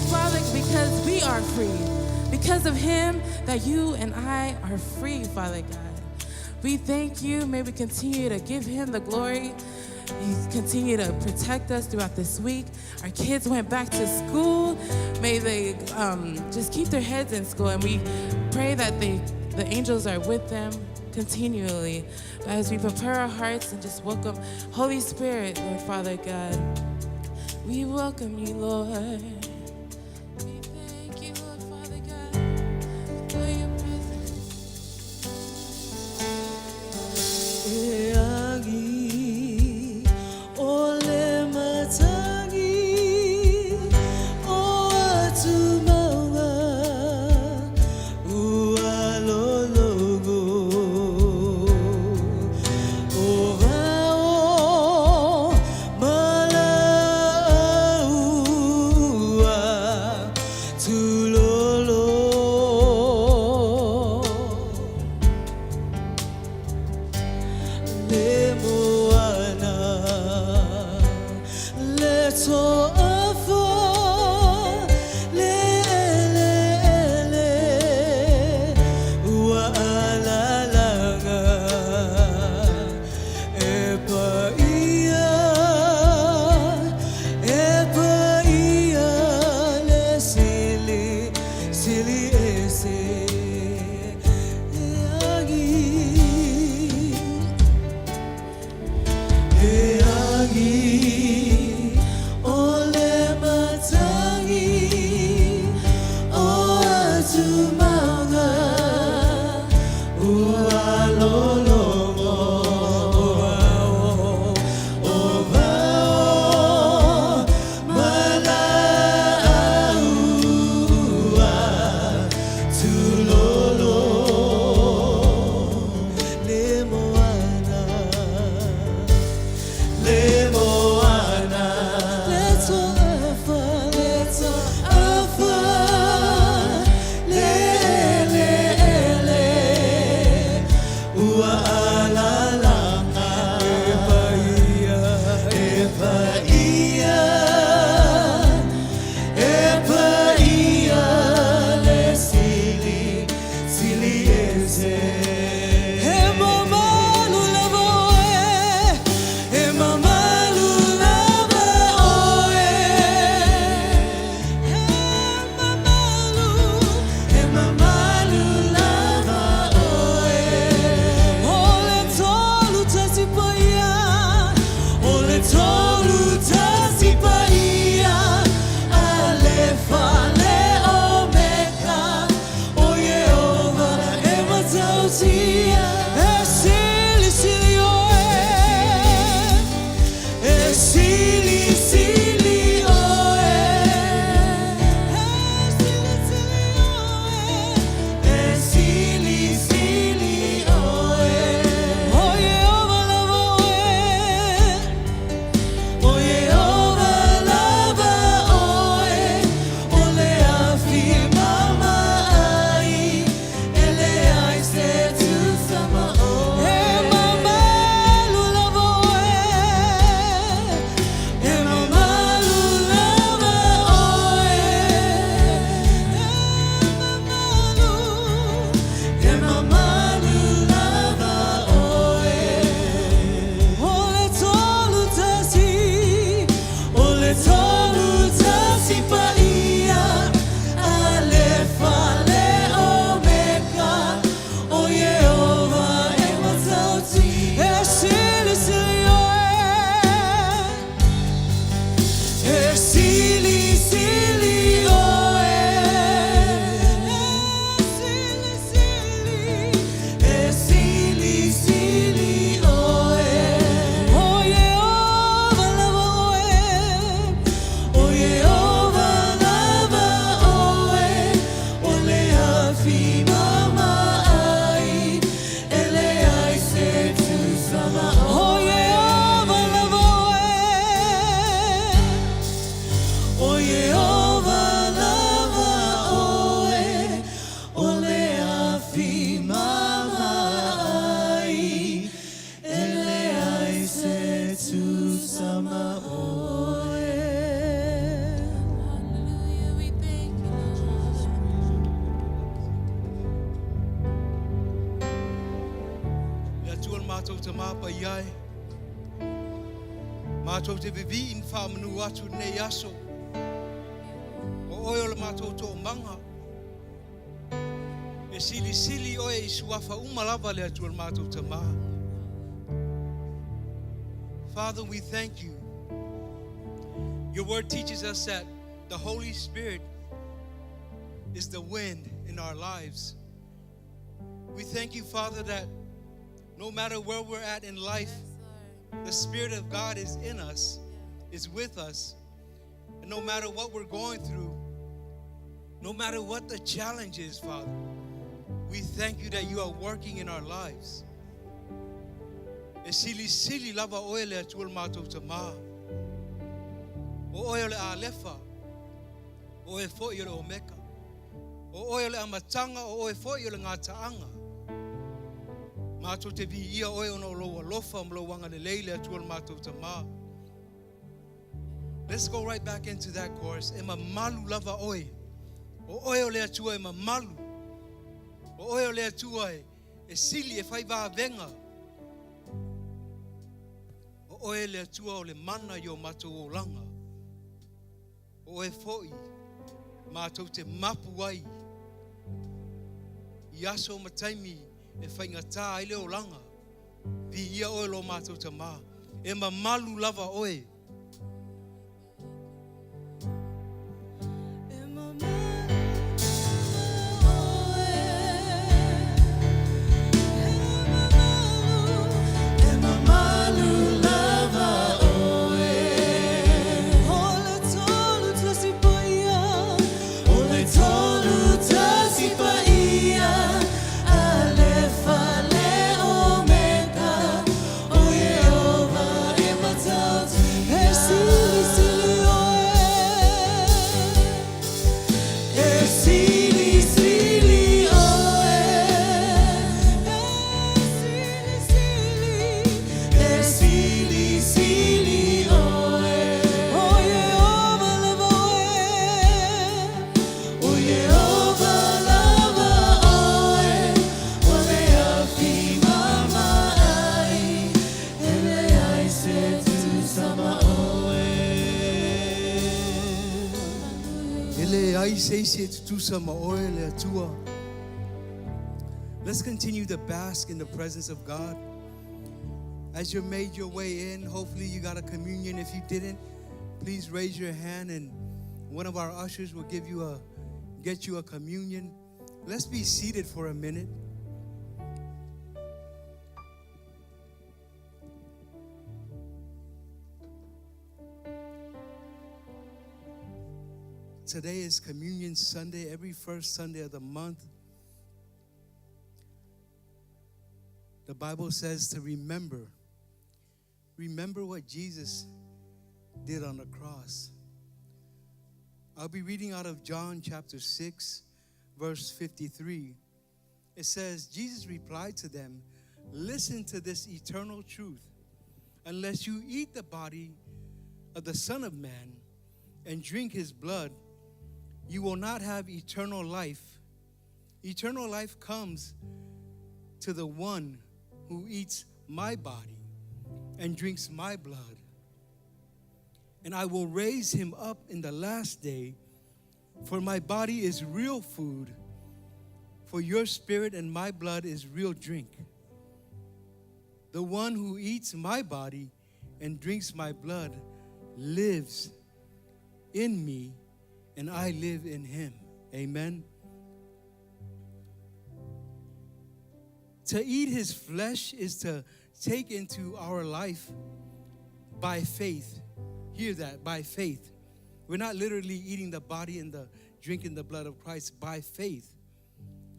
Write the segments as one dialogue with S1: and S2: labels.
S1: Father, because we are free. Because of him, that you and I are free, Father God. We thank you. May we continue to give him the glory. He continue to protect us throughout this week. Our kids went back to school. May they just keep their heads in school, and we pray that the angels are with them continually. As we prepare our hearts and just welcome Holy Spirit, Lord Father God. We welcome you, Lord. We thank you, Lord Father God, for your presence.
S2: mātou te māpa iai. Mātou te vivi in whamanu atu nei aso. O oe le mātou tō manga. E sili sili oe I suafa umalava le atu le mātou te mā. Father, we thank you. Your word teaches us that the Holy Spirit is the wind in our lives. We thank you, Father, that no matter where we're at in life, the Spirit of God is in us, is with us. And no matter what we're going through, no matter what the challenge is, Father, we thank you that you are working in our lives. E sili sili lava oe le atua mātou te mā. O oe le alefa, o e fo I le omeka. O oe le amatanga, o oe fo I le ngā taanga. Mātou te vi ia oe ono loa lofa mlo wanga le leile atua mātou te mā. Let's go right back into that chorus. E ma malu lava oe. O oe le atua e ma malu. O oe le atua e sili e whai wā venga. O oe le atua o le mana I o mātou o langa. O e foi, mātou te mapu ai. I aso mataimi e whaingatā I leo langa. Vi ia oe lo mātou te mā. E ma malu lava oe. Let's continue to bask in the presence of God. As you made your way in, hopefully you got a communion. If you didn't, please raise your hand and one of our ushers will get you a communion. Let's be seated for a minute. Today is Communion Sunday, every first Sunday of the month. The Bible says to remember what Jesus did on the cross. I'll be reading out of John chapter 6, verse 53. It says, Jesus replied to them, listen to this eternal truth. Unless you eat the body of the Son of Man and drink his blood, you will not have eternal life. Eternal life comes to the one who eats my body and drinks my blood. And I will raise him up in the last day, for my body is real food, for your spirit and my blood is real drink. The one who eats my body and drinks my blood lives in me, and I live in him. Amen. To eat his flesh is to take into our life by faith. Hear that, by faith. We're not literally eating the body and drinking the blood of Christ, by faith.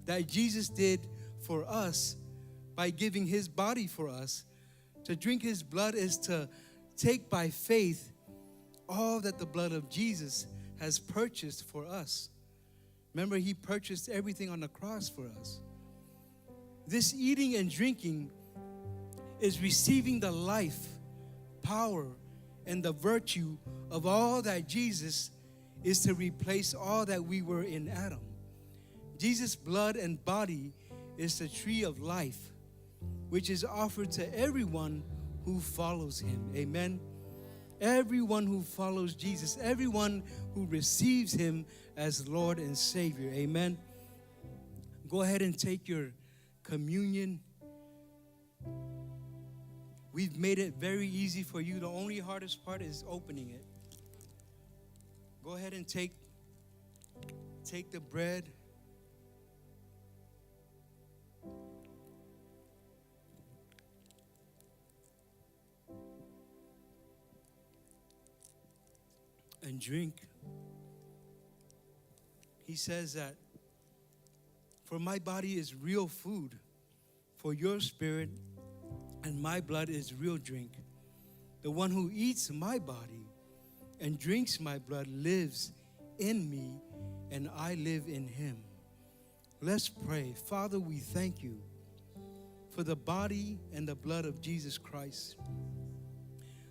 S2: That Jesus did for us by giving his body for us. To drink his blood is to take by faith all that the blood of Jesus has purchased for us. Remember, he purchased everything on the cross for us. This eating and drinking is receiving the life, power, and the virtue of all that Jesus is to replace all that we were in Adam. Jesus' blood and body is the tree of life. which is offered to everyone who follows him. Amen. Everyone who follows Jesus, everyone who receives him as Lord and Savior. Amen. Go ahead and take your communion. We've made it very easy for you. The only hardest part is opening it. Go ahead and take the bread. And drink. He says that, for my body is real food, for your spirit and my blood is real drink. The one who eats my body and drinks my blood lives in me, and I live in him. Let's pray. Father, we thank you for the body and the blood of Jesus Christ.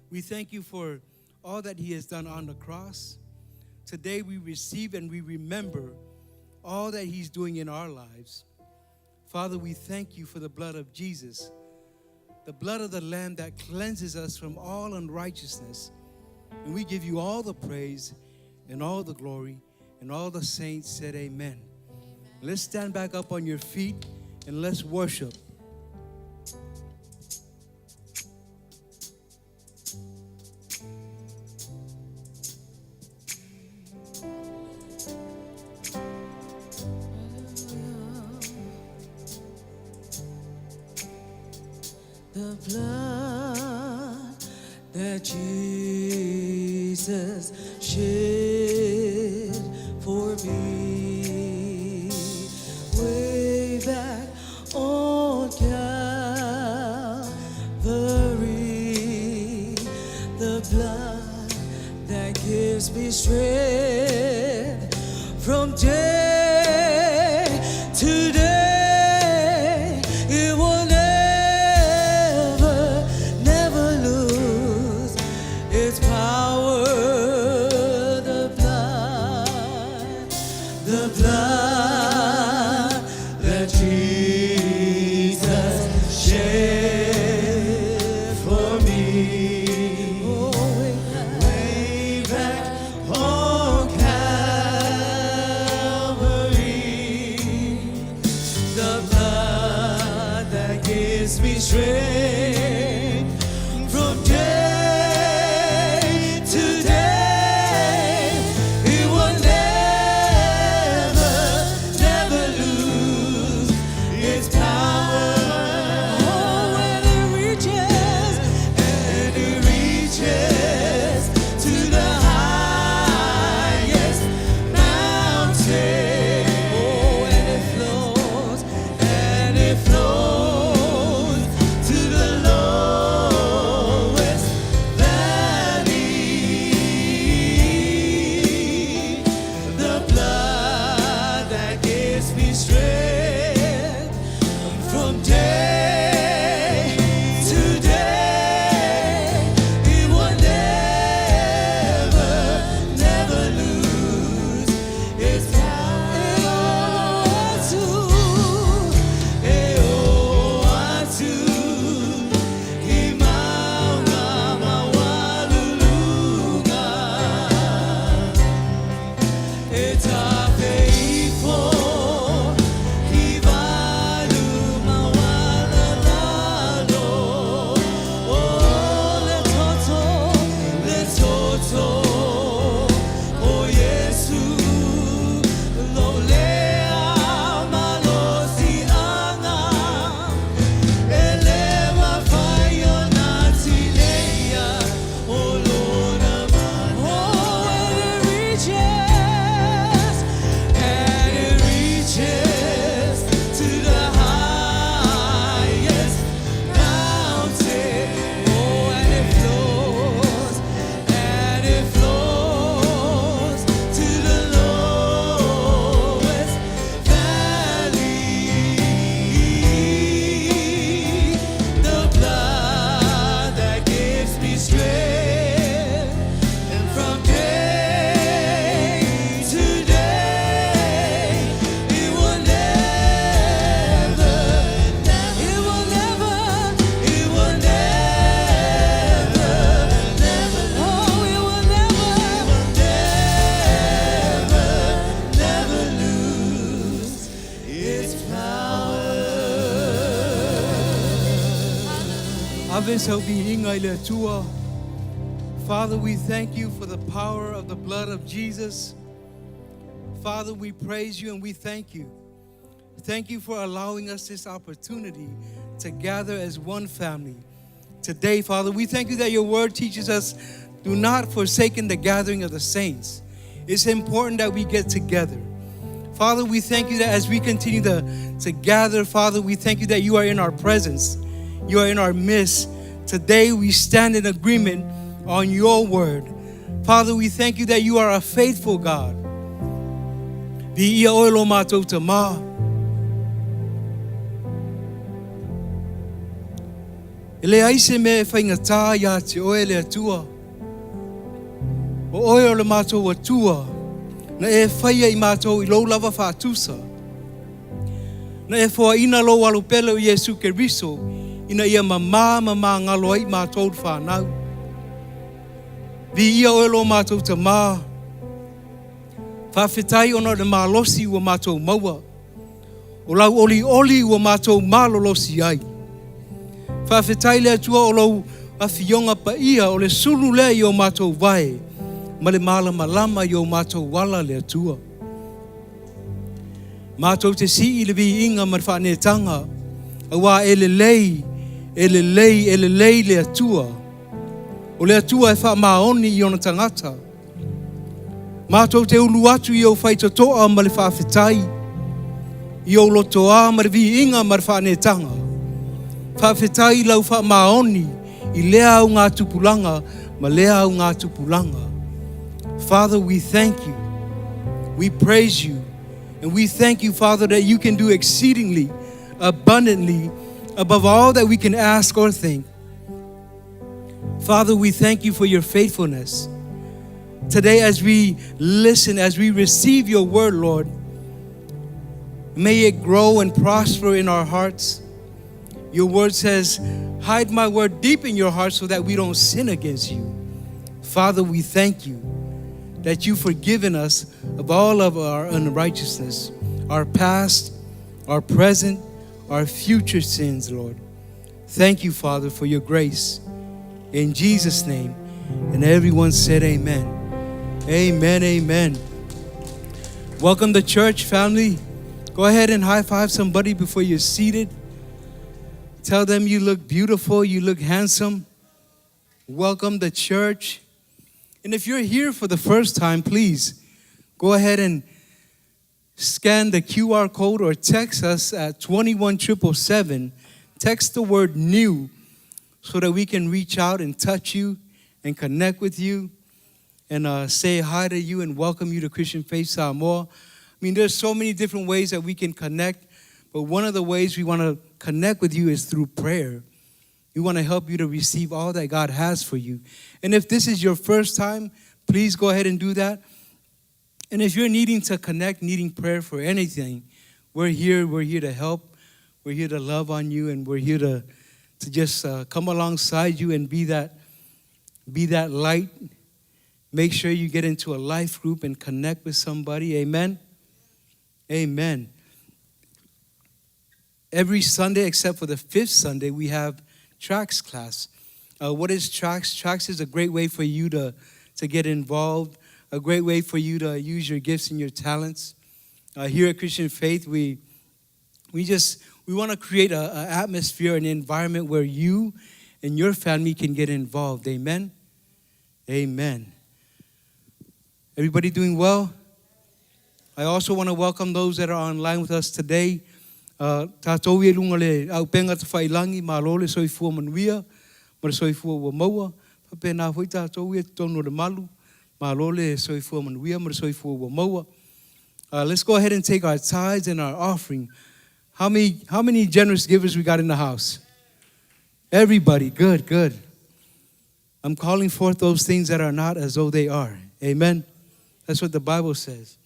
S2: We thank you for all that he has done on the cross. Today we receive and we remember all that he's doing in our lives. Father, we thank you for the blood of Jesus, the blood of the Lamb that cleanses us from all unrighteousness. And we give you all the praise and all the glory, and all the saints said amen. Let's stand back up on your feet and let's worship.
S1: The blood that Jesus shed for me way back on Calvary. The blood that gives me strength from day to day. It will never lose its power. The blood that Jesus shed for me. Way back on Calvary. The blood that gives me strength from day to day. It will never lose its power. Oh, and it reaches to the highest mountain. Oh, and it flows to the lowest valley. The blood that gives me strength from day to day. It will never lose its power.
S2: Aves hau bi inga ile tua. Father, we thank you for the power of the blood of Jesus. Father, we praise you and we thank you. Thank you for allowing us this opportunity to gather as one family. Today, Father, we thank you that your word teaches us, do not forsake the gathering of the saints. It's important that we get together. Father, we thank you that as we continue to gather, Father, we thank you that you are in our presence. You are in our midst. Today, we stand in agreement on your word. Father, we thank you that you are a faithful God. Di ia oilo mātou te mā. Ele aise me whaingatā ia te oe le atua. O oe o le mātou atua. Na e whaia i mātou i lou lava whātusa. Na e whoa ina lo walu pele o Yesu Keriso. Ina ia mamā ngalo ai mātou whanau. Vi ia oe lo mātou te mā. Whawhetai ono le mālosi ua mātou maua. O lau oli ua mātou mālolosi ai. Whawhetai le atua o lau a fionga pa ia o le sulu le i o mātou vai. Ma le malama i o mātou wala le atua. Mātou te si i le vi inga ma whanetanga. Awa ele lei le atua. O le atua e wha maoni i ona tangata. Mātou te ulu atu i o whaitotoa ma le whawhetai. I o lotoa ma le vi inga ma whanetanga. Whawhetai lau wha maoni i lea au ngā tupulanga ma lea au ngā tupulanga. Father, we thank you. We praise you. And we thank you, Father, that you can do exceedingly, abundantly, above all that we can ask or think. Father, we thank you for your faithfulness. Today, as we listen, as we receive your word, Lord, may it grow and prosper in our hearts. Your word says, hide my word deep in your heart so that we don't sin against you. Father, we thank you that you've forgiven us of all of our unrighteousness, our past, our present, our future sins, Lord. Thank you, Father, for your grace. In Jesus' name. And everyone said amen. Amen, amen. Welcome to church, family. Go ahead and high five somebody before you're seated. Tell them you look beautiful, you look handsome. Welcome to church. And if you're here for the first time, please go ahead and scan the QR code or text us at 21777. Text the word new so that we can reach out and touch you and connect with you and say hi to you and welcome you to Christian Faith Samoa. I mean, there's so many different ways that we can connect, but one of the ways we want to connect with you is through prayer. We want to help you to receive all that God has for you. And if this is your first time, please go ahead and do that. And if you're needing to connect, needing prayer for anything, we're here to help. We're here to love on you, and we're here to just come alongside you and be that light. Make sure you get into a life group and connect with somebody. Amen? Amen. Every Sunday, except for the fifth Sunday, we have Tracks class. What is Tracks? Tracks is a great way for you to get involved, a great way for you to use your gifts and your talents. Here at Christian Faith, we want to create an atmosphere, an environment where you and your family can get involved. Amen? Amen. Everybody doing well? I also want to welcome those that are online with us today. Tātou e lunga le au penga te whailangi mā lole soifua manuia, ma soifua ua maua, pēnā hui tātou e tono le malu, mā lole soifua manuia, ma soifua ua maua. Let's go ahead and take our tithes and our offering. How many generous givers we got in the house? Everybody, good. I'm calling forth those things that are not as though they are. Amen. That's what the Bible says.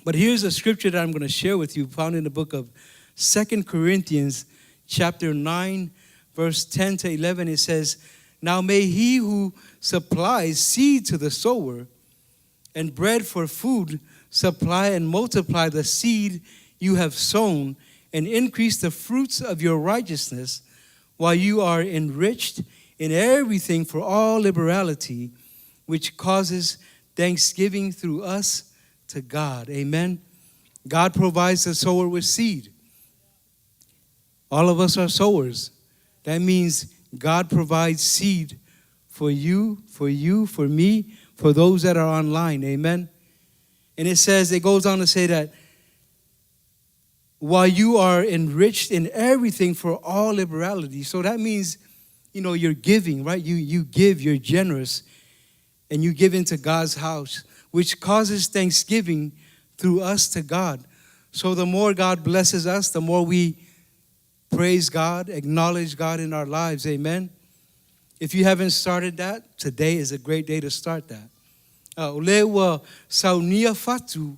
S2: But here's a scripture that I'm going to share with you, found in the book of 2 Corinthians chapter 9, verse 10 to 11. It says, now may he who supplies seed to the sower and bread for food supply and multiply the seed you have sown and increase the fruits of your righteousness while you are enriched in everything for all liberality, which causes thanksgiving through us to God. Amen. God provides the sower with seed. All of us are sowers. That means God provides seed for you, for me, for those that are online. Amen. And it goes on to say that while you are enriched in everything for all liberality. So that means, you're giving, right? You give, you're generous, and you give into God's house, which causes thanksgiving through us to God. So the more God blesses us, the more we praise God, acknowledge God in our lives. Amen. If you haven't started that, today is a great day to start that. Olewa saunia fatu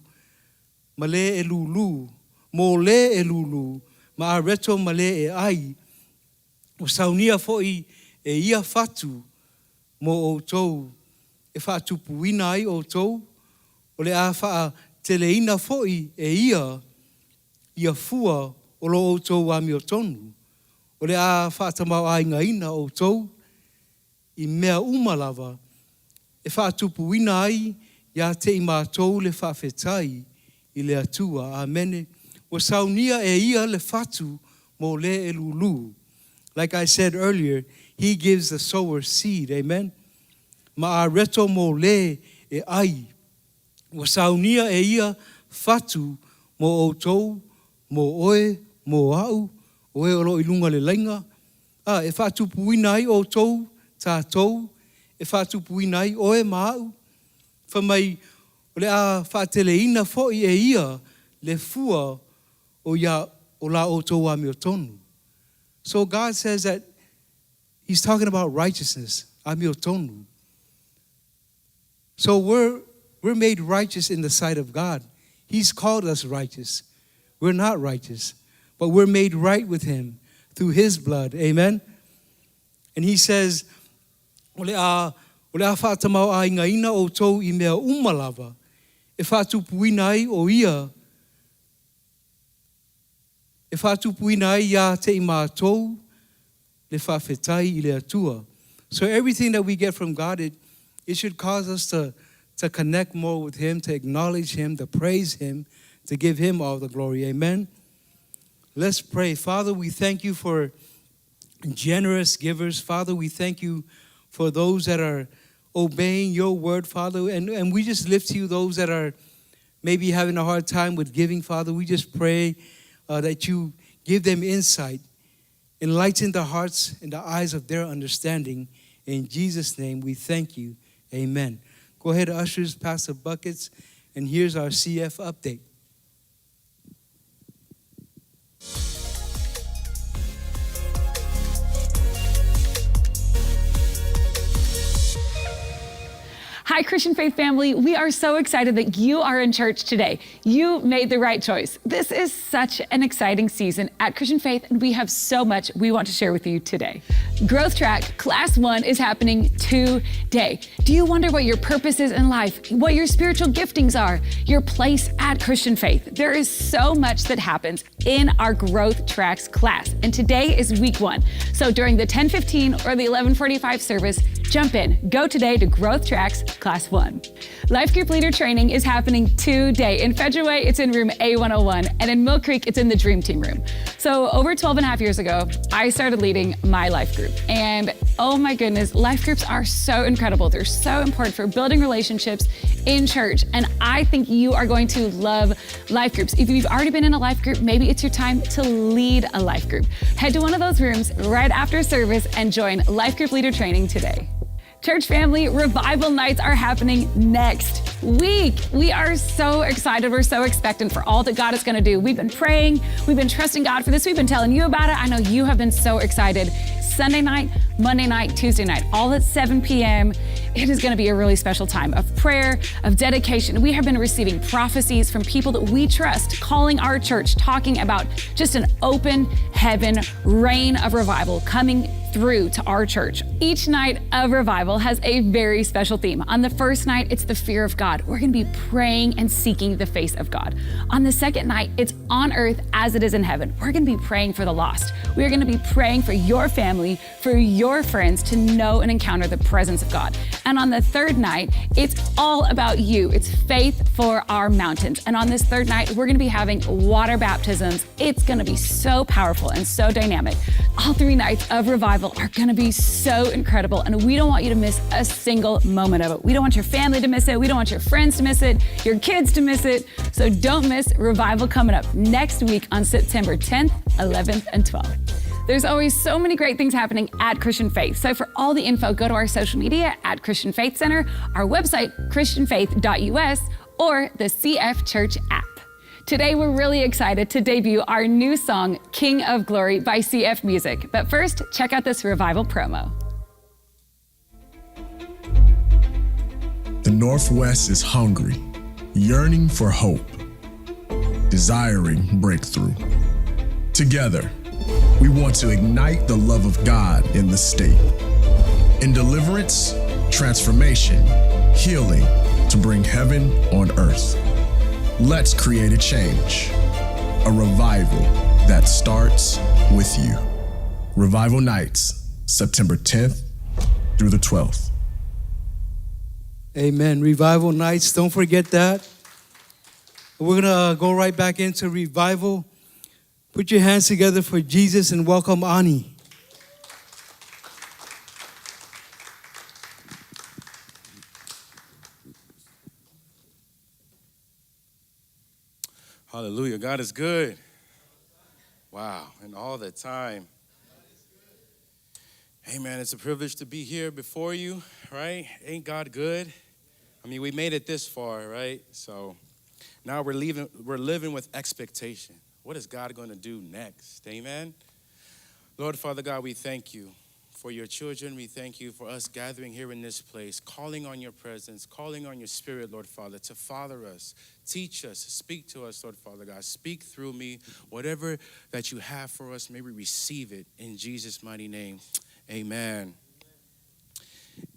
S2: male elulu mo le elulu ma reto male e ai o saunia foi e ia fatu mo o tou e fatu puina ai o tou o le a fa teleina foi e ia fua o lo o tou a mi o tonu o le a fa tamau ai ngaina o tou I mea umalava e whaatupuina ai ia te I mātou le whawhetai I le atua. Amen. O saunia e ia le whatu mo le elulu. Like I said earlier, he gives the sower seed. Amen. Ma a reto mo le e ai. O saunia e ia whatu mo outou, mo oe, mo au, oe olo ilunga le lenga. E whaatupuina ai outou, tātou, e whātupuina ai oe māu. Whamai, o le a whāteleina fo'i e ia le fua o la o tō a mio tonu. So God says that he's talking about righteousness, a mio tonu. So we're made righteous in the sight of God. He's called us righteous. We're not righteous, but we're made right with him through his blood. Amen? And he says, Ole a whātamau a ingaina o tau I mea umalava, e whātupuina ai o ia, e whātupuina ai ia te I mātou, le whawhetai I le atua. So everything that we get from God, it should cause us to connect more with him, to acknowledge him, to praise him, to give him all the glory. Amen. Let's pray. Father, we thank you for generous givers. Father, we thank you for those that are obeying your word, Father. And we just lift to you those that are maybe having a hard time with giving, Father. We just pray that you give them insight, enlighten the hearts and the eyes of their understanding. In Jesus' name, we thank you. Amen. Go ahead, ushers, pass the buckets, and here's our CF update.
S3: Hi, Christian Faith family. We are so excited that you are in church today. You made the right choice. This is such an exciting season at Christian Faith, and we have so much we want to share with you today. Growth Track Class 1 is happening today. Do you wonder what your purpose is in life, what your spiritual giftings are, your place at Christian Faith? There is so much that happens in our Growth Tracks class, and today is week 1. So during the 10:15 or the 11:45 service, jump in. Go today to Growth Tracks Class 1. Life Group Leader Training is happening today. In Federway, it's in room A101, and in Mill Creek, it's in the Dream Team room. So over 12 and a half years ago, I started leading my life group. And oh my goodness, life groups are so incredible. They're so important for building relationships in church. And I think you are going to love life groups. If you've already been in a life group, maybe it's your time to lead a life group. Head to one of those rooms right after service and join Life Group Leader Training today. Church family, revival nights are happening next week. We are so excited. We're so expectant for all that God is going to do. We've been praying. We've been trusting God for this. We've been telling you about it. I know you have been so excited. Sunday night, Monday night, Tuesday night, all at 7 p.m. It is going to be a really special time of prayer, of dedication. We have been receiving prophecies from people that we trust, calling our church, talking about just an open heaven, rain of revival coming through to our church. Each night of revival has a very special theme. On the first night, it's the fear of God. We're gonna be praying and seeking the face of God. On the second night, it's on earth as it is in heaven. We're gonna be praying for the lost. We're gonna be praying for your family, for your friends to know and encounter the presence of God. And on the third night, it's all about you. It's faith for our mountains. And on this third night, we're gonna be having water baptisms. It's gonna be so powerful and so dynamic. All 3 nights of revival are gonna be so incredible, and we don't want you to miss a single moment of it. We don't want your family to miss it. We don't want your friends to miss it, your kids to miss it. So don't miss revival coming up next week on September 10th, 11th, and 12th. There's always so many great things happening at Christian Faith. So for all the info, go to our social media at Christian Faith Center, our website, christianfaith.us, or the CF Church app. Today, we're really excited to debut our new song, King of Glory by CF Music. But first, check out this revival promo.
S4: The Northwest is hungry, yearning for hope, desiring breakthrough. Together, we want to ignite the love of God in the state. In deliverance, transformation, healing to bring heaven on earth. Let's create a change, a revival that starts with you. Revival Nights, September 10th through the 12th.
S2: Amen. Revival nights, don't forget that. We're going to go right back into revival. Put your hands together for Jesus and welcome Ani.
S5: Hallelujah. God is good. Wow. And all the time. Amen. It's a privilege to be here before you, right? Ain't God good? I mean, we made it this far, right? So now we're living with expectation. What is God going to do next? Amen. Lord, Father God, we thank you for your children. We thank you for us gathering here in this place, calling on your presence, calling on your spirit, Lord Father, to father us, teach us, speak to us, Lord Father God. Speak through me. Whatever that you have for us, may we receive it in Jesus' mighty name. Amen.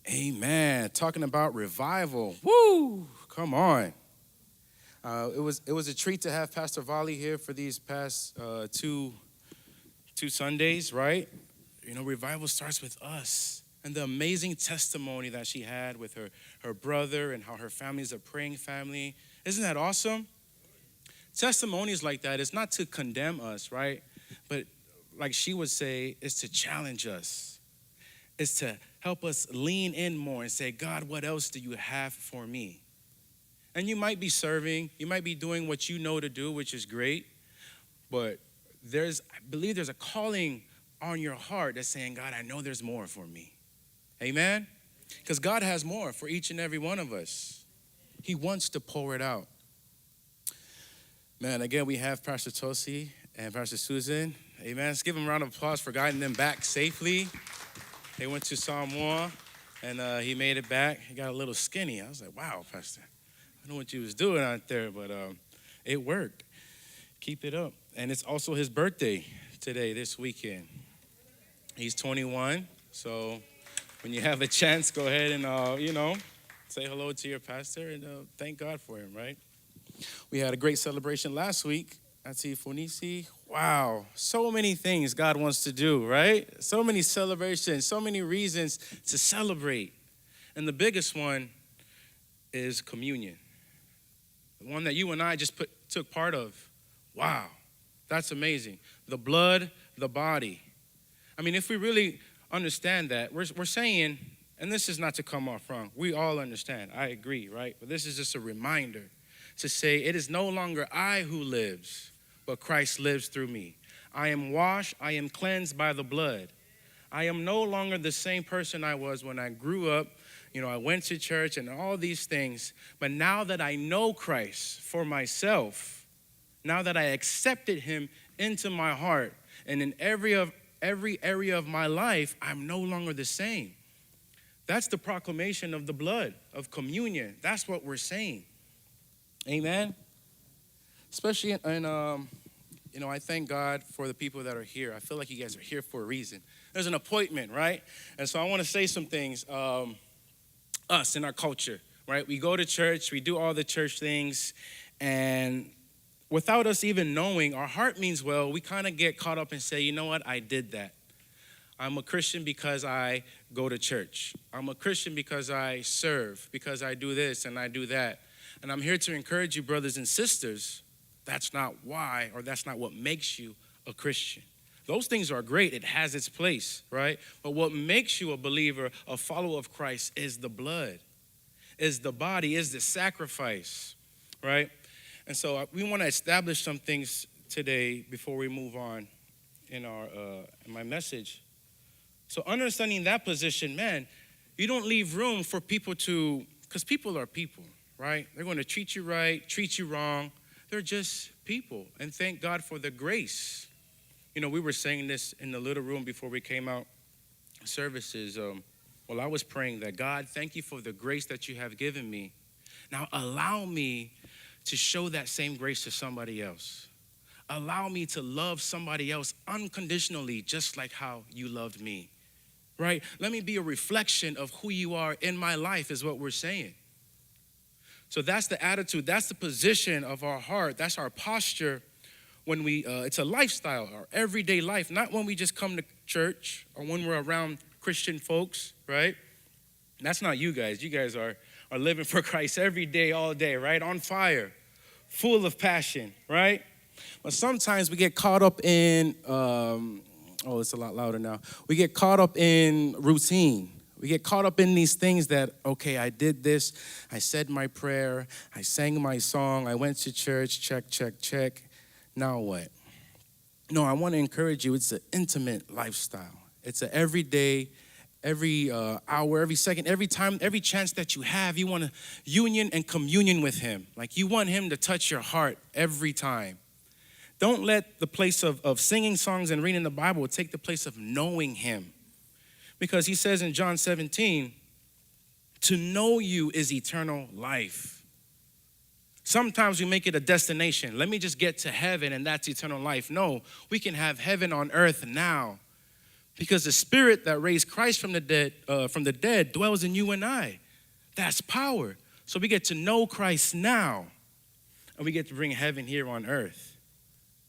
S5: Amen. Talking about revival. Woo! Come on. It was a treat to have Pastor Volley here for these past two Sundays, right? You know, revival starts with us. And the amazing testimony that she had with her brother and how her family is a praying family. Isn't that awesome? Testimonies like that is not to condemn us, right? But like she would say, it's to challenge us. It's to help us lean in more and say, God, what else do you have for me? And you might be serving, you might be doing what you know to do, which is great. But I believe there's a calling on your heart that's saying, God, I know there's more for me. Amen? Because God has more for each and every one of us. He wants to pour it out. Man, again, we have Pastor Tosi and Pastor Susan. Amen. Let's give them a round of applause for guiding them back safely. They went to Samoan, and he made it back. He got a little skinny. I was like, wow, Pastor. I don't know what you was doing out there, but it worked. Keep it up. And it's also his birthday today, this weekend. He's 21, so when you have a chance, go ahead and, say hello to your pastor and thank God for him, right? We had a great celebration last week at Tifonisi. Wow, so many things God wants to do, right? So many celebrations, so many reasons to celebrate. And the biggest one is communion. The one that you and I just took part of. Wow, that's amazing. The blood, the body. I mean, if we really understand that, we're saying, and this is not to come off wrong, we all understand, I agree, right? But this is just a reminder to say, it is no longer I who lives, but Christ lives through me. I am washed, I am cleansed by the blood. I am no longer the same person I was when I grew up. You know, I went to church and all these things. But now that I know Christ for myself, now that I accepted him into my heart, and in every area of my life, I'm no longer the same. That's the proclamation of the blood, of communion. That's what we're saying. Amen? Especially in I thank God for the people that are here. I feel like you guys are here for a reason. There's an appointment, right? And so I want to say some things. Us in our culture, right? We go to church, we do all the church things, and without us even knowing, our heart means well. We kind of get caught up and say, you know what? I did that. I'm a Christian because I go to church. I'm a Christian because I serve, because I do this and I do that. And I'm here to encourage you, brothers and sisters, that's not why, or that's not what makes you a Christian. Those things are great. It has its place, right? But what makes you a believer, a follower of Christ, is the blood, is the body, is the sacrifice, right? And so we want to establish some things today before we move on in my message. So understanding that position, man, you don't leave room for people because people are people, right? They're going to treat you right, treat you wrong. They're just people. And thank God for the grace. We were saying this in the little room before we came out services. I was praying that, God, thank you for the grace that you have given me. Now allow me to show that same grace to somebody else. Allow me to love somebody else unconditionally, just like how you loved me, right? Let me be a reflection of who you are in my life is what we're saying. So that's the attitude, that's the position of our heart, that's our posture when it's a lifestyle, our everyday life, not when we just come to church or when we're around Christian folks, right? That's not you guys. You guys are living for Christ every day, all day, right? On fire, full of passion, right? But sometimes we get caught up in, it's a lot louder now. We get caught up in routine. We get caught up in these things that, okay, I did this, I said my prayer, I sang my song, I went to church, check. Now what? No, I want to encourage you, it's an intimate lifestyle. It's an everyday, every hour, every second, every time, every chance that you have, you want a union and communion with him. Like you want him to touch your heart every time. Don't let the place of singing songs and reading the Bible take the place of knowing him. Because he says in John 17, to know you is eternal life. Sometimes we make it a destination. Let me just get to heaven and that's eternal life. No, we can have heaven on earth now. Because the spirit that raised Christ from the dead dwells in you and I. That's power. So we get to know Christ now. And we get to bring heaven here on earth.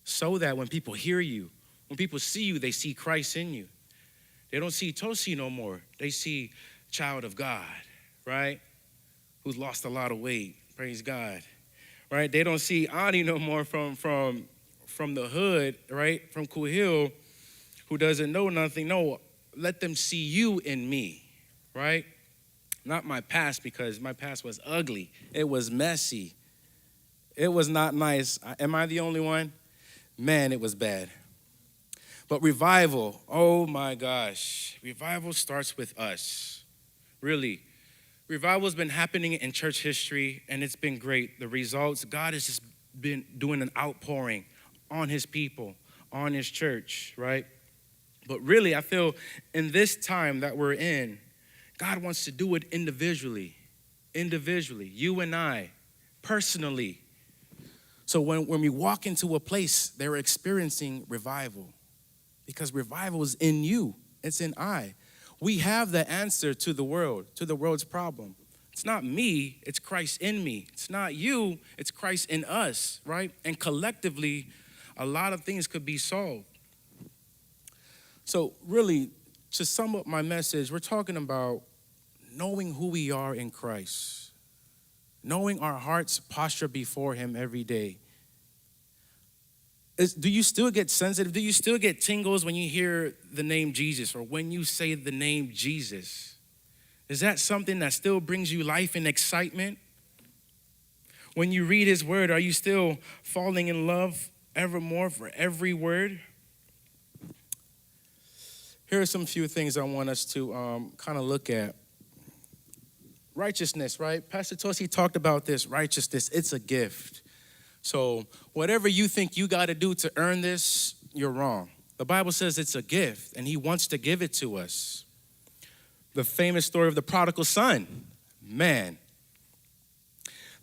S5: So that when people hear you, when people see you, they see Christ in you. They don't see Tosi no more. They see child of God, right? Who's lost a lot of weight. Praise God. Right? They don't see Ani no more from the hood, right? From Cool Hill, who doesn't know nothing. No, let them see you in me, right? Not my past, because my past was ugly. It was messy. It was not nice. Am I the only one? Man, it was bad. But revival, oh my gosh. Revival starts with us. Really. Revival's been happening in church history, and it's been great. The results, God has just been doing an outpouring on his people, on his church, right? But really, I feel in this time that we're in, God wants to do it individually, you and I, personally. So when we walk into a place, they're experiencing revival. Because revival is in you. It's in I. We have the answer to the world's problem. It's not me, it's Christ in me. It's not you, it's Christ in us, right? And collectively, a lot of things could be solved. So really, to sum up my message, we're talking about knowing who we are in Christ. Knowing our heart's posture before him every day. Do you still get sensitive? Do you still get tingles when you hear the name Jesus or when you say the name Jesus? Is that something that still brings you life and excitement? When you read his word, are you still falling in love evermore for every word? Here are some few things I want us to kind of look at. Righteousness, right? Pastor Tosi talked about this. Righteousness, it's a gift. So whatever you think you got to do to earn this, you're wrong. The Bible says it's a gift, and he wants to give it to us. The famous story of the prodigal son. Man,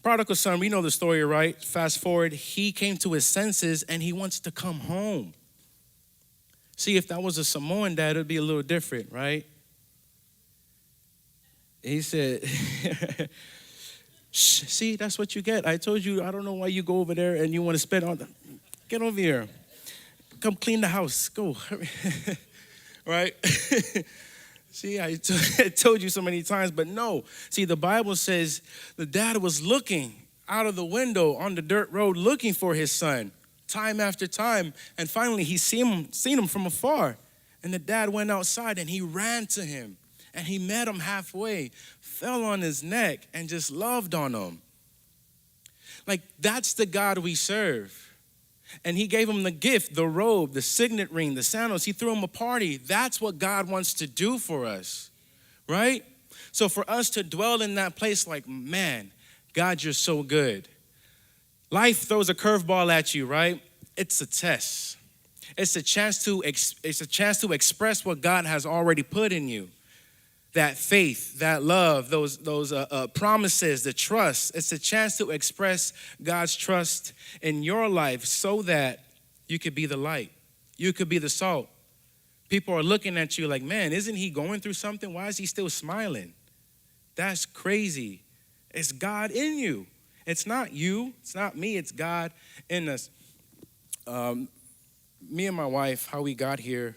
S5: Prodigal son, we know the story, right? Fast forward, he came to his senses and he wants to come home. See, if that was a Samoan dad, it would be a little different, right? He said, see, that's what you get. I told you, I don't know why you go over there and you want to spend all the, get over here. Come clean the house, go. Right? See, I told you so many times, but no. See, the Bible says the dad was looking out of the window on the dirt road looking for his son time after time. And finally, he seen him from afar. And the dad went outside and he ran to him. And he met him halfway, fell on his neck, and just loved on him. Like, that's the God we serve. And he gave him the gift, the robe, the signet ring, the sandals. He threw him a party. That's what God wants to do for us, right? So for us to dwell in that place like, man, God, you're so good. Life throws a curveball at you, right? It's a test. It's a chance to express what God has already put in you. That faith, that love, those promises, the trust. It's a chance to express God's trust in your life so that you could be the light. You could be the salt. People are looking at you like, man, isn't he going through something? Why is he still smiling? That's crazy. It's God in you. It's not you. It's not me. It's God in us. Me and my wife, how we got here,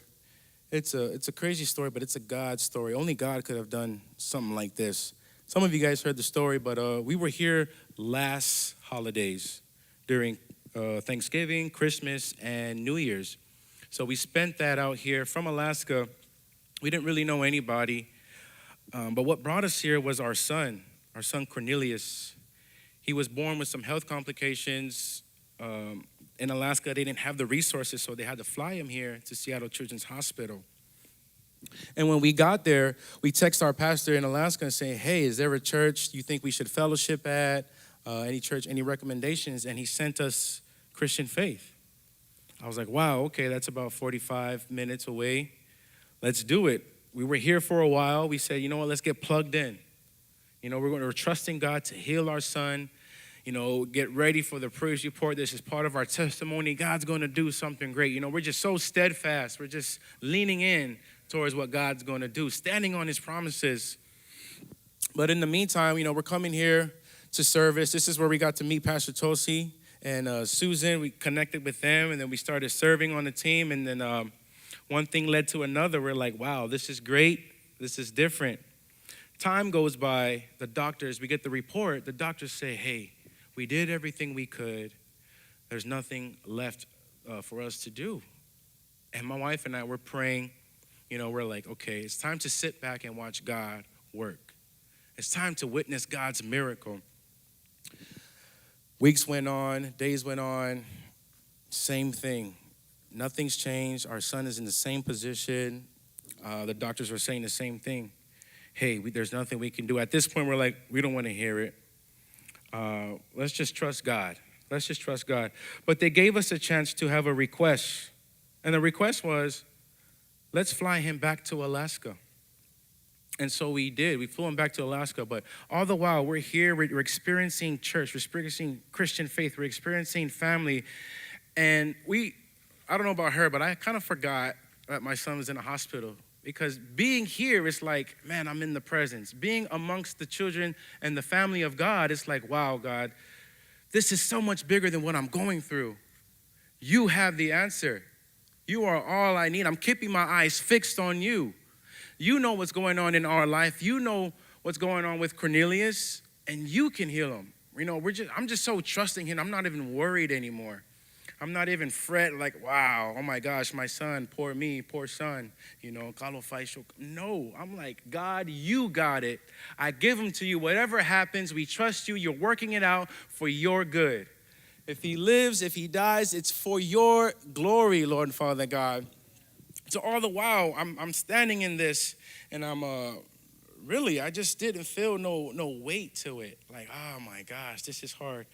S5: it's a crazy story, but it's a God story. Only God could have done something like this. Some of you guys heard the story, but we were here last holidays during Thanksgiving, Christmas, and New Year's. So we spent that out here from Alaska. We didn't really know anybody, but what brought us here was our son Cornelius. He was born with some health complications. In Alaska, they didn't have the resources, so they had to fly him here to Seattle Children's Hospital. And when we got there, we text our pastor in Alaska and say, hey, is there a church you think we should fellowship at? Any church, any recommendations? And he sent us Christian Faith. I was like, wow, okay, that's about 45 minutes away. Let's do it. We were here for a while. We said, you know what, let's get plugged in. You know, we're trusting God to heal our son. You know, get ready for the praise report. This is part of our testimony. God's going to do something great. You know, we're just so steadfast. We're just leaning in towards what God's going to do, standing on his promises. But in the meantime, you know, we're coming here to service. This is where we got to meet Pastor Tosi and Susan. We connected with them, and then we started serving on the team. And then one thing led to another. We're like, wow, this is great. This is different. Time goes by. The doctors, we get the report. The doctors say, hey, we did everything we could. There's nothing left for us to do. And my wife and I were praying. You know, we're like, okay, it's time to sit back and watch God work. It's time to witness God's miracle. Weeks went on, days went on, same thing. Nothing's changed. Our son is in the same position. The doctors were saying the same thing. Hey, there's nothing we can do. At this point, we're like, we don't want to hear it. Let's just trust God. Let's just trust God. But they gave us a chance to have a request. And the request was, let's fly him back to Alaska. And so we did. We flew him back to Alaska. But all the while, we're here. We're experiencing church. We're experiencing Christian faith. We're experiencing family. And I don't know about her, but I kind of forgot that my son was in a hospital. Because being here is like, man, I'm in the presence. Being amongst the children and the family of God, it's like, wow, God, this is so much bigger than what I'm going through. You have the answer. You are all I need. I'm keeping my eyes fixed on you. You know what's going on in our life. You know what's going on with Cornelius, and you can heal him. You know, I'm just so trusting him. I'm not even worried anymore. I'm not even fret like, wow, oh my gosh, my son, poor me, poor son, you know, no, I'm like, God, you got it. I give him to you. Whatever happens, we trust you. You're working it out for your good. If he lives, if he dies, it's for your glory, Lord and Father God. So all the while, I'm standing in this, and I just didn't feel no weight to it. Like, oh my gosh, this is hard.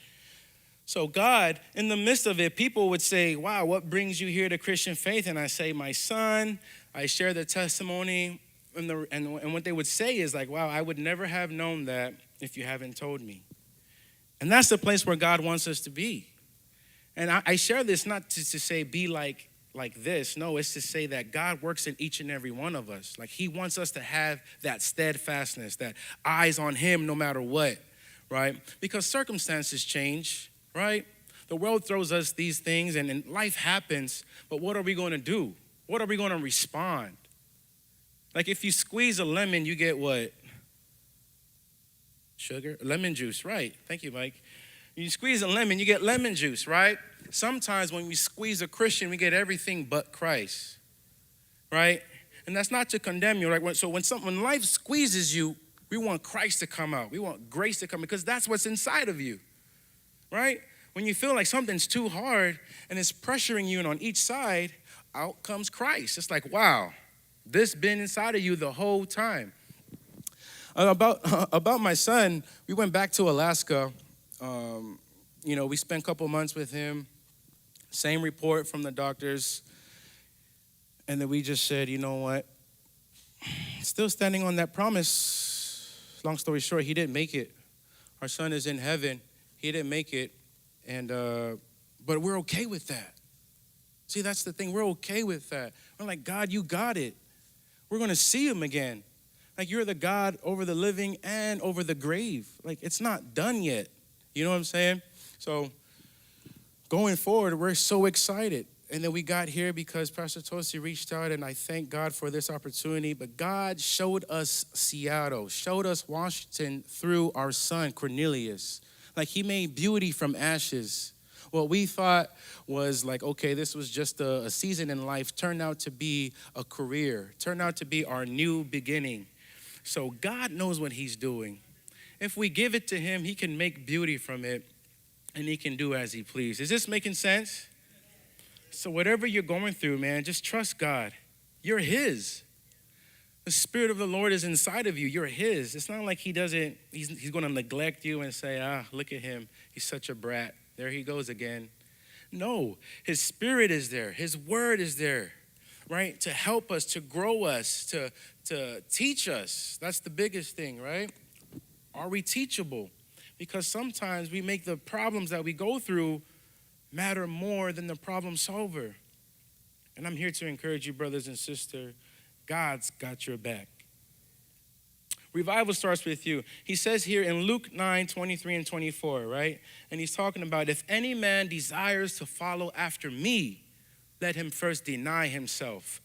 S5: So God, in the midst of it, people would say, wow, what brings you here to Christian faith? And I say, my son. I share the testimony. And what they would say is like, wow, I would never have known that if you haven't told me. And that's the place where God wants us to be. And I share this not to say be like this. No, it's to say that God works in each and every one of us. Like he wants us to have that steadfastness, that eyes on him no matter what, right? Because circumstances change, right? The world throws us these things and life happens, but what are we going to do? What are we going to respond? Like if you squeeze a lemon, you get what? Sugar? Lemon juice, right. Thank you, Mike. You squeeze a lemon, you get lemon juice, right? Sometimes when we squeeze a Christian, we get everything but Christ, right? And that's not to condemn you, right? So when life squeezes you, we want Christ to come out. We want grace to come because that's what's inside of you, right? When you feel like something's too hard and it's pressuring you and on each side, out comes Christ. It's like, wow, this been inside of you the whole time. About my son, we went back to Alaska. We spent a couple months with him. Same report from the doctors. And then we just said, you know what? Still standing on that promise. Long story short, he didn't make it. Our son is in heaven. He didn't make it. And but we're okay with that. See, that's the thing. We're okay with that. We're like, God, you got it. We're going to see him again. Like you're the God over the living and over the grave. Like it's not done yet. You know what I'm saying? So going forward, we're so excited. And then we got here because Pastor Tosi reached out, and I thank God for this opportunity. But God showed us Seattle, showed us Washington through our son, Cornelius. Like he made beauty from ashes. What we thought was like, okay, this was just a season in life, turned out to be a career, turned out to be our new beginning. So God knows what he's doing. If we give it to him, he can make beauty from it, and he can do as he pleases. Is this making sense? So whatever you're going through, man, just trust God. You're his. The Spirit of the Lord is inside of you. You're his. It's not like he's going to neglect you and say, look at him. He's such a brat. There he goes again. No, his Spirit is there. His word is there, right? To help us, to grow us, to teach us. That's the biggest thing, right? Are we teachable? Because sometimes we make the problems that we go through matter more than the problem solver. And I'm here to encourage you, brothers and sisters, God's got your back. Revival starts with you. He says here in Luke 9:23 and 24, right? And he's talking about if any man desires to follow after me, let him first deny himself.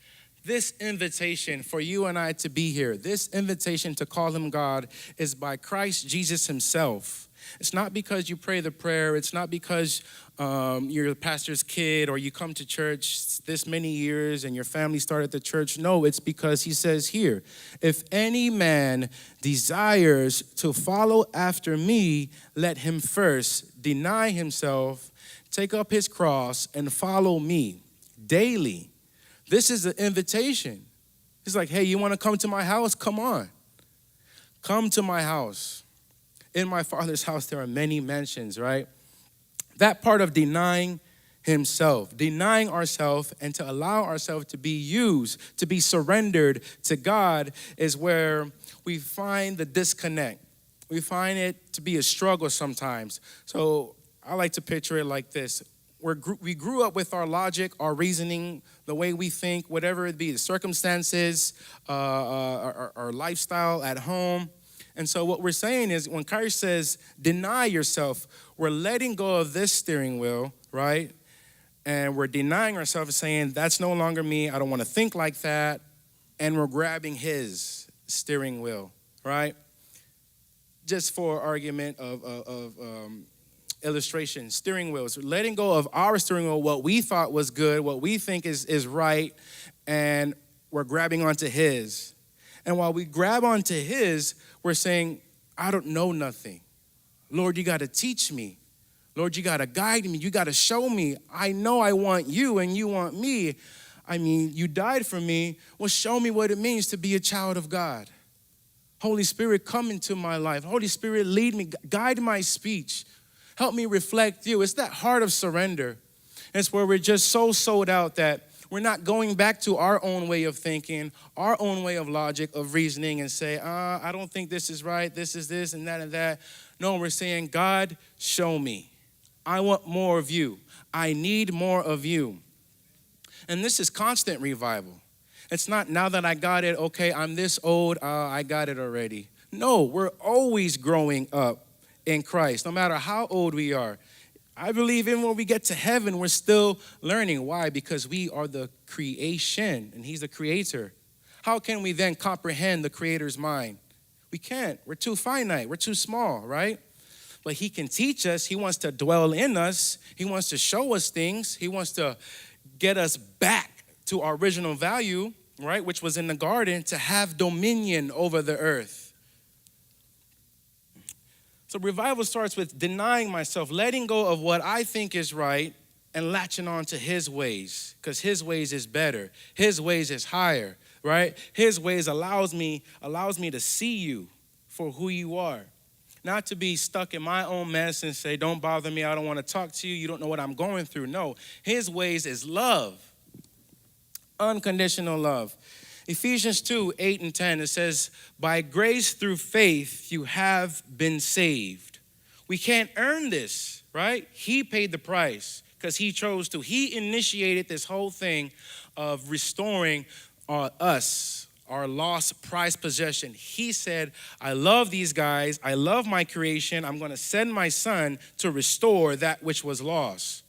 S5: This invitation for you and I to be here, this invitation to call him God is by Christ Jesus himself. It's not because you pray the prayer. It's not because you're the pastor's kid or you come to church this many years and your family started the church. No, it's because he says here, if any man desires to follow after me, let him first deny himself, take up his cross, and follow me daily. This is the invitation. He's like, hey, you want to come to my house? Come on. Come to my house. In my Father's house, there are many mansions, right? That part of denying himself, denying ourselves and to allow ourselves to be used, to be surrendered to God is where we find the disconnect. We find it to be a struggle sometimes. So I like to picture it like this. We grew up with our logic, our reasoning, the way we think, whatever it be, the circumstances, our lifestyle at home. And so what we're saying is when Christ says, deny yourself, we're letting go of this steering wheel, right? And we're denying ourselves and saying, that's no longer me. I don't want to think like that. And we're grabbing his steering wheel, right? Just for argument of illustration, steering wheels. We're letting go of our steering wheel, what we thought was good, what we think is right, and we're grabbing onto his. And while we grab onto his, we're saying, I don't know nothing. Lord, you got to teach me. Lord, you got to guide me. You got to show me. I know I want you and you want me. I mean, you died for me. Well, show me what it means to be a child of God. Holy Spirit, come into my life. Holy Spirit, lead me. Guide my speech. Help me reflect you. It's that heart of surrender. It's where we're just so sold out that we're not going back to our own way of thinking, our own way of logic, of reasoning, and say, I don't think this is right, this is this, and that and that. No, we're saying, God, show me. I want more of you. I need more of you. And this is constant revival. It's not now that I got it, okay, I'm this old, I got it already. No, we're always growing up in Christ, no matter how old we are. I believe even when we get to heaven, we're still learning. Why? Because we are the creation, and he's the creator. How can we then comprehend the creator's mind? We can't. We're too finite. We're too small, right? But he can teach us. He wants to dwell in us. He wants to show us things. He wants to get us back to our original value, right, which was in the garden, to have dominion over the earth. So revival starts with denying myself, letting go of what I think is right and latching on to his ways, because his ways is better. His ways is higher, right? His ways allows me to see you for who you are. Not to be stuck in my own mess and say, don't bother me, I don't want to talk to you, you don't know what I'm going through. No, his ways is love, unconditional love. Ephesians 2, 8 and 10, it says, by grace through faith you have been saved. We can't earn this, right? He paid the price because he chose to. He initiated this whole thing of restoring us, our lost prized possession. He said, I love these guys. I love my creation. I'm going to send my son to restore that which was lost.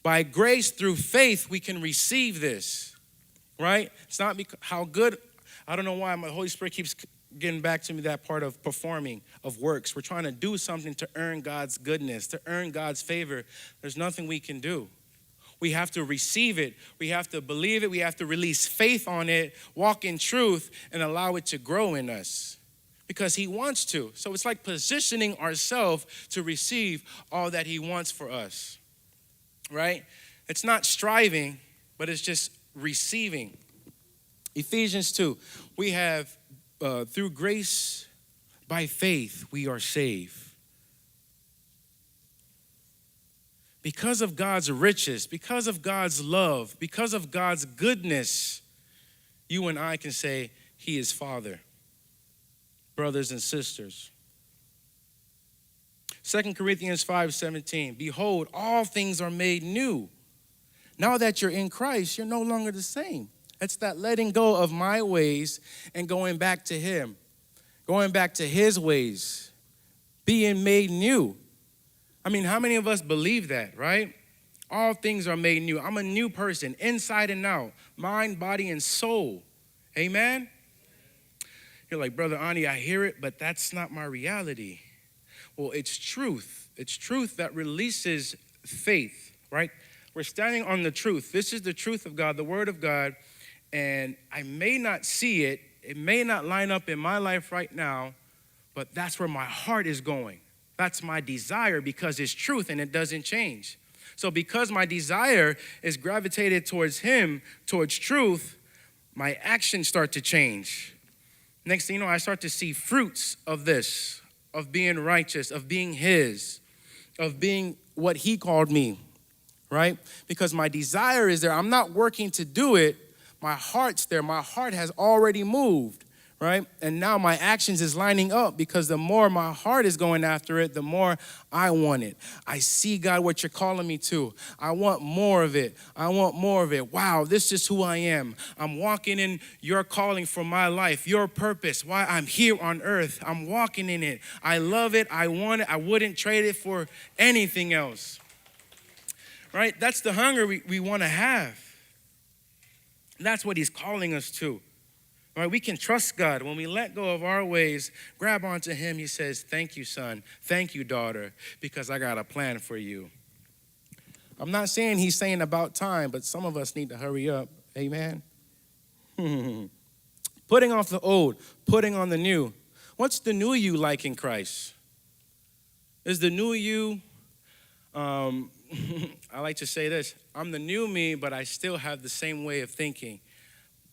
S5: By grace through faith, we can receive this. Right? It's not because how good, I don't know why my Holy Spirit keeps getting back to me that part of performing, of works. We're trying to do something to earn God's goodness, to earn God's favor. There's nothing we can do. We have to receive it. We have to believe it. We have to release faith on it, walk in truth, and allow it to grow in us because he wants to. So it's like positioning ourselves to receive all that he wants for us, right? It's not striving, but it's just receiving. Ephesians 2, we have through grace by faith we are saved. Because of God's riches, because of God's love, because of God's goodness, you and I can say he is Father. Brothers and sisters. 2 Corinthians 5:17, behold, all things are made new. Now that you're in Christ, you're no longer the same. It's that letting go of my ways and going back to him, going back to his ways, being made new. I mean, how many of us believe that, right? All things are made new. I'm a new person, inside and out, mind, body, and soul. Amen? You're like, Brother Ani, I hear it, but that's not my reality. Well, it's truth. It's truth that releases faith, right? We're standing on the truth. This is the truth of God, the word of God, and I may not see it. It may not line up in my life right now, but that's where my heart is going. That's my desire because it's truth and it doesn't change. So because my desire is gravitated towards him, towards truth, my actions start to change. Next thing you know, I start to see fruits of this, of being righteous, of being his, of being what he called me. Right? Because my desire is there. I'm not working to do it. My heart's there. My heart has already moved, right? And now my actions is lining up because the more my heart is going after it, the more I want it. I see, God, what you're calling me to. I want more of it. I want more of it. Wow, this is who I am. I'm walking in your calling for my life, your purpose, why I'm here on earth. I'm walking in it. I love it. I want it. I wouldn't trade it for anything else. Right? That's the hunger we want to have. And that's what he's calling us to. Right? We can trust God. When we let go of our ways, grab onto him, he says, thank you, son. Thank you, daughter, because I got a plan for you. I'm not saying he's saying about time, but some of us need to hurry up. Amen? Putting off the old, putting on the new. What's the new you like in Christ? Is the new you... I like to say this, I'm the new me, but I still have the same way of thinking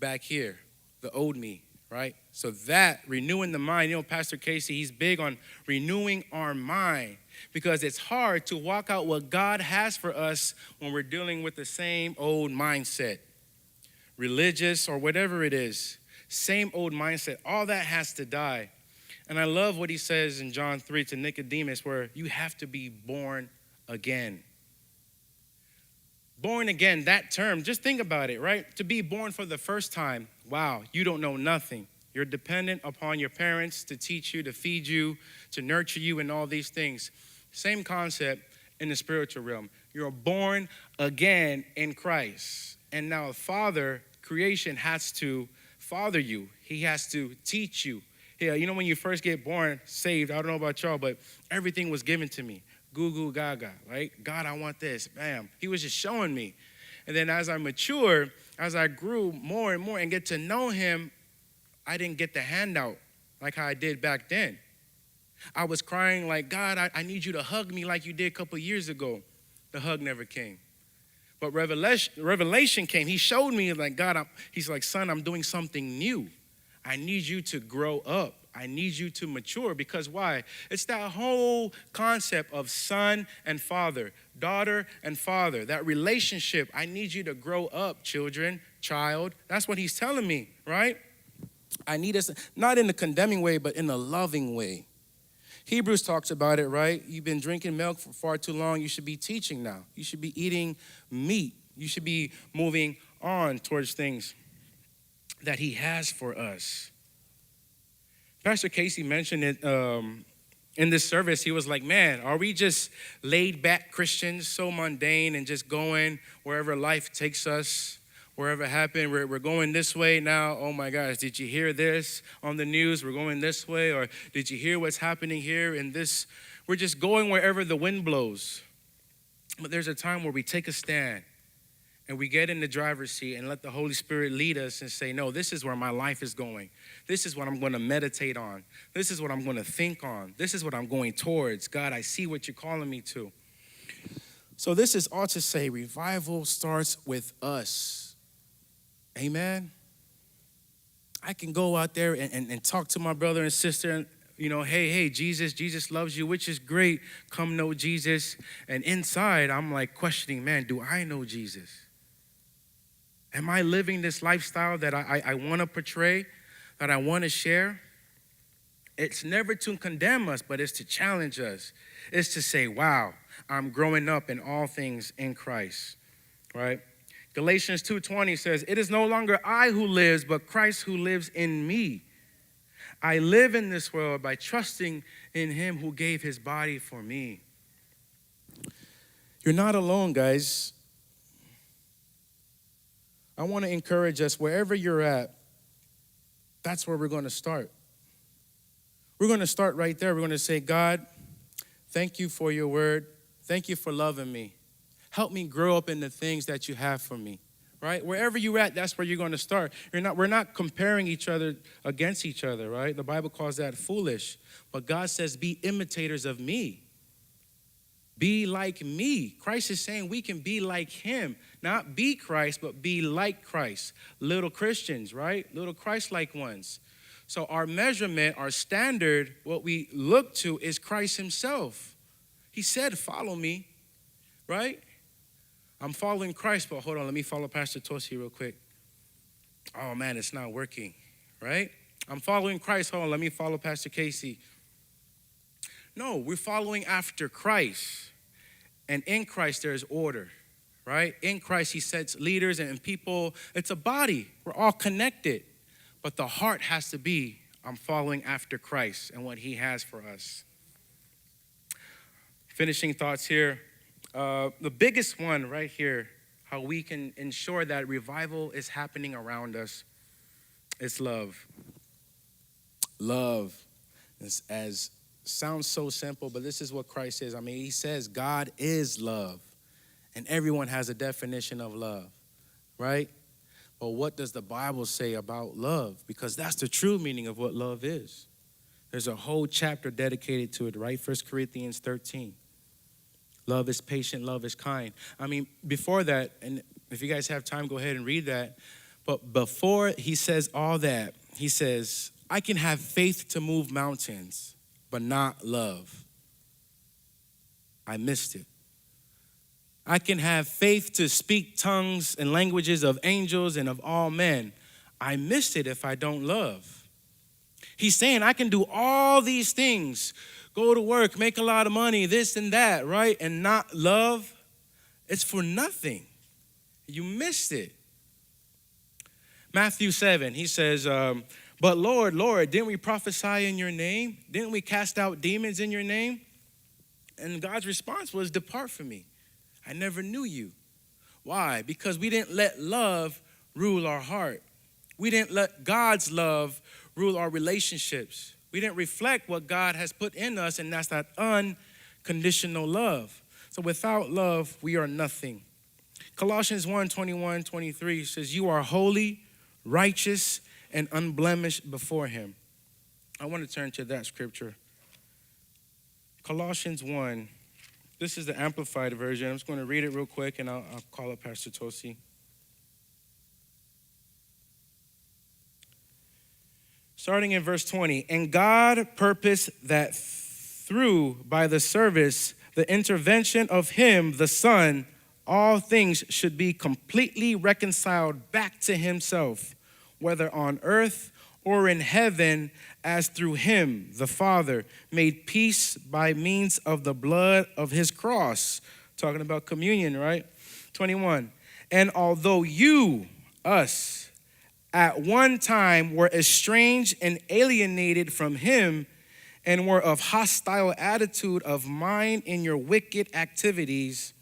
S5: back here, the old me, right? So that, renewing the mind, Pastor Casey, he's big on renewing our mind because it's hard to walk out what God has for us when we're dealing with the same old mindset, religious or whatever it is, same old mindset. All that has to die. And I love what he says in John 3 to Nicodemus, where you have to be born again. Born again, that term, just think about it, right? To be born for the first time, wow, you don't know nothing. You're dependent upon your parents to teach you, to feed you, to nurture you, and all these things. Same concept in the spiritual realm. You're born again in Christ. And now Father, creation has to father you. He has to teach you. Yeah, you know when you first get born, saved, I don't know about y'all, but everything was given to me. Goo goo gaga, right? God, I want this. Bam. He was just showing me. And then as I mature, as I grew more and more and get to know him, I didn't get the handout like how I did back then. I was crying like, God, I need you to hug me like you did a couple years ago. The hug never came. But revelation came. He showed me like, God, he's like, son, I'm doing something new. I need you to grow up. I need you to mature, because why? It's that whole concept of son and father, daughter and father, that relationship. I need you to grow up, child. That's what he's telling me, right? I need us, not in a condemning way, but in a loving way. Hebrews talks about it, right? You've been drinking milk for far too long. You should be teaching now. You should be eating meat. You should be moving on towards things that he has for us. Pastor Casey mentioned it in this service. He was like, man, are we just laid back Christians, so mundane and just going wherever life takes us, wherever it happened? We're going this way now. Oh my gosh, did you hear this on the news? We're going this way. Or did you hear what's happening here in this? We're just going wherever the wind blows. But there's a time where we take a stand and we get in the driver's seat and let the Holy Spirit lead us and say, no, this is where my life is going. This is what I'm going to meditate on. This is what I'm going to think on. This is what I'm going towards. God, I see what you're calling me to. So this is all to say revival starts with us. Amen. I can go out there and talk to my brother and sister, you know, hey, Jesus loves you, which is great. Come know Jesus. And inside, I'm like questioning, man, do I know Jesus? Am I living this lifestyle that I want to portray, that I want to share? It's never to condemn us, but it's to challenge us. It's to say, wow, I'm growing up in all things in Christ, right? Galatians 2:20 says, it is no longer I who lives, but Christ who lives in me. I live in this world by trusting in him who gave his body for me. You're not alone, guys. I want to encourage us, wherever you're at, that's where we're going to start. We're going to start right there. We're going to say, God, thank you for your word. Thank you for loving me. Help me grow up in the things that you have for me, right? Wherever you're at, that's where you're going to start. We're not comparing each other against each other, right? The Bible calls that foolish. But God says, be imitators of me. Be like me. Christ is saying we can be like him. Not be Christ, but be like Christ. Little Christians, right? Little Christ-like ones. So our measurement, our standard, what we look to is Christ himself. He said, follow me, right? I'm following Christ, but hold on, let me follow Pastor Tosi real quick. Oh man, it's not working, right? I'm following Christ. Hold on, let me follow Pastor Casey. No, we're following after Christ. And in Christ, there is order, right? In Christ, he sets leaders and people. It's a body. We're all connected. But the heart has to be, I'm following after Christ and what he has for us. Finishing thoughts here. The biggest one right here, how we can ensure that revival is happening around us, is love. Love is as sounds so simple, but this is what Christ says. I mean, he says God is love, and everyone has a definition of love, right? But what does the Bible say about love? Because that's the true meaning of what love is. There's a whole chapter dedicated to it, right? 1 Corinthians 13. Love is patient, love is kind. I mean, before that, and if you guys have time, go ahead and read that. But before he says all that, he says, I can have faith to move mountains, but not love. I missed it. I can have faith to speak tongues and languages of angels and of all men. I missed it if I don't love. He's saying, I can do all these things, go to work, make a lot of money, this and that, right? And not love, it's for nothing. You missed it. Matthew 7, he says, but Lord, Lord, didn't we prophesy in your name? Didn't we cast out demons in your name? And God's response was, depart from me. I never knew you. Why? Because we didn't let love rule our heart. We didn't let God's love rule our relationships. We didn't reflect what God has put in us, and that's that unconditional love. So without love, we are nothing. Colossians 1:21-23 says, you are holy, righteous, and unblemished before him. I want to turn to that scripture. Colossians 1. This is the Amplified version. I'm just going to read it real quick, and I'll call up Pastor Tosi. Starting in verse 20. And God purposed that through, by the service, the intervention of him, the Son, all things should be completely reconciled back to himself, whether on earth or in heaven, as through him, the Father, made peace by means of the blood of his cross. Talking about communion, right? 21. And although you, us, at one time were estranged and alienated from him, and were of hostile attitude of mind in your wicked activities,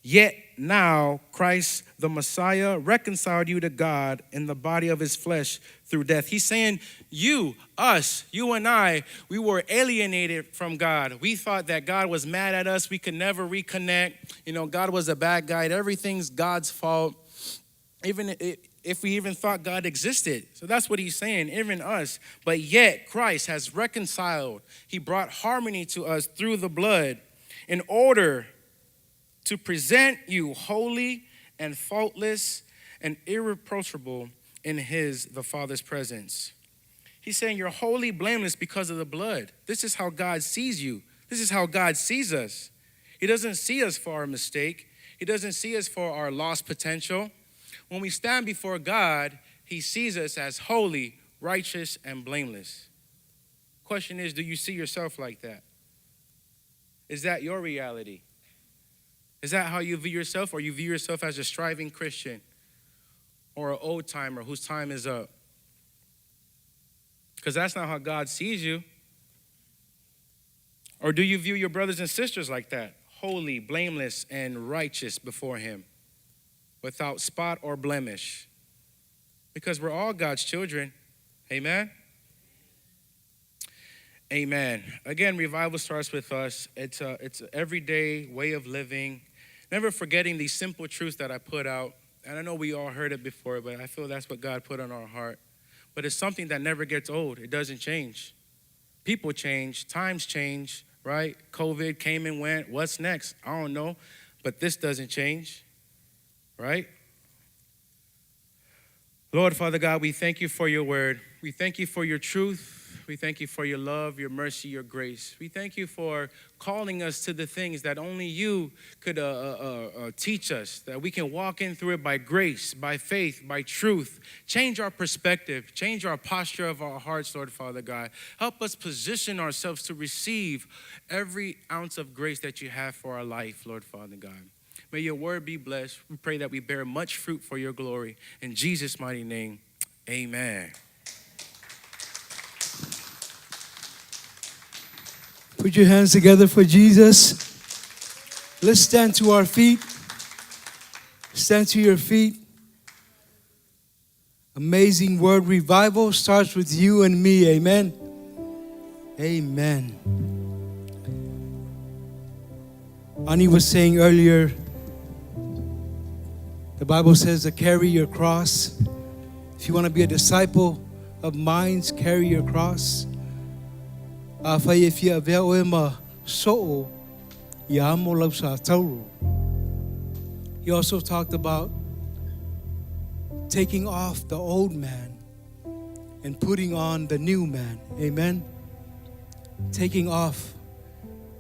S5: yet now Christ the Messiah reconciled you to God in the body of his flesh through death. He's saying you, us, you and I, we were alienated from God. We thought that God was mad at us. We could never reconnect. God was a bad guy. Everything's God's fault. Even if we even thought God existed. So that's what he's saying, even us. But yet Christ has reconciled. He brought harmony to us through the blood in order to present you holy and faultless and irreproachable in the Father's presence. He's saying you're holy, blameless because of the blood. This is how God sees you. This is how God sees us. He doesn't see us for our mistake. He doesn't see us for our lost potential. When we stand before God, he sees us as holy, righteous, and blameless. Question is, do you see yourself like that? Is that your reality? Is that how you view yourself, or you view yourself as a striving Christian or an old timer whose time is up? Because that's not how God sees you. Or do you view your brothers and sisters like that? Holy, blameless, and righteous before him, without spot or blemish. Because we're all God's children. Amen? Amen. Again, revival starts with us. It's an everyday way of living. Never forgetting these simple truths that I put out. And I know we all heard it before, but I feel that's what God put on our heart. But it's something that never gets old. It doesn't change. People change. Times change, right? COVID came and went. What's next? I don't know. But this doesn't change, right? Lord, Father God, we thank you for your word. We thank you for your truth. We thank you for your love, your mercy, your grace. We thank you for calling us to the things that only you could teach us, that we can walk in through it by grace, by faith, by truth. Change our perspective, change our posture of our hearts, Lord, Father God. Help us position ourselves to receive every ounce of grace that you have for our life, Lord, Father God. May your word be blessed. We pray that we bear much fruit for your glory. In Jesus' mighty name, amen.
S2: Put your hands together for Jesus. Let's stand to our feet. Stand to your feet. Amazing word. Revival starts with you and me. Amen. Amen. Ani was saying earlier, the Bible says to carry your cross. If you want to be a disciple of mine, carry your cross. He also talked about taking off the old man and putting on the new man. Amen. Taking off